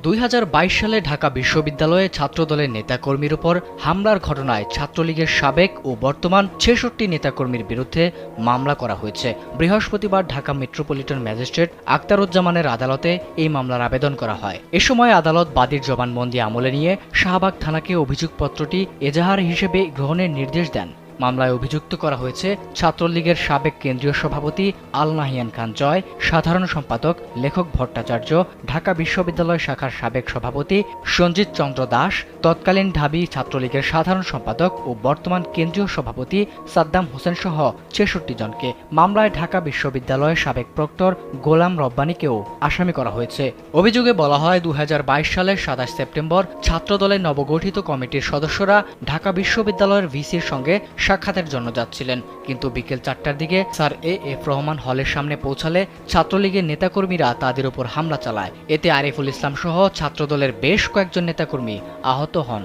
2022 সালে ঢাকা বিশ্ববিদ্যালয়ে ছাত্রদলের নেতাকর্মীর উপর হামলার ঘটনায় ছাত্রলীগের সাবেক ও বর্তমান 66 নেতাকর্মীর বিরুদ্ধে মামলা করা হয়েছে। বৃহস্পতিবার ঢাকা মেট্রোপলিটন ম্যাজিস্ট্রেট আক্তারুজ্জামানের আদালতে এই মামলার আবেদন করা হয়। এ সময় আদালত বাদীর জবানবন্দি আমলে নিয়ে শাহবাগ থানাকে অভিযোগপত্রটি এজাহার হিসেবে গ্রহণের নির্দেশ দেন। মামলায় অভিযুক্ত করা হয়েছে ছাত্রলীগের সাবেক কেন্দ্রীয় সভাপতি আল নাহিয়ান খান জয়, সাধারণ সম্পাদক লেখক ভট্টাচার্য, ঢাকা বিশ্ববিদ্যালয় শাখার সাবেক সভাপতি সঞ্জিত চন্দ্র দাস, তৎকালীন ঢাবি ছাত্রলীগের সাধারণ সম্পাদক ও বর্তমান কেন্দ্রীয় সভাপতি সাদ্দাম হোসেন সহ 66 জনকে। মামলায় ঢাকা বিশ্ববিদ্যালয়ের সাবেক প্রক্টর গোলাম রব্বানীকেও আসামি করা হয়েছে। অভিযোগে বলা হয় 2022 সালের 27 সেপ্টেম্বর ছাত্রদলের নবগঠিত কমিটির সদস্যরা ঢাকা বিশ্ববিদ্যালয়ের ভিসির সঙ্গে সাক্ষাতের জন্য যাচ্ছিলেন, কিন্তু বিকেল 4টার দিকে স্যার এএফ রহমান হলের সামনে পৌঁছালে ছাত্রলীগের নেতাকর্মীরা তাদের উপর হামলা চালায়। এতে আরিফুল ইসলাম সহ ছাত্রদলের বেশ কয়েকজন নেতাকর্মী আহত হন।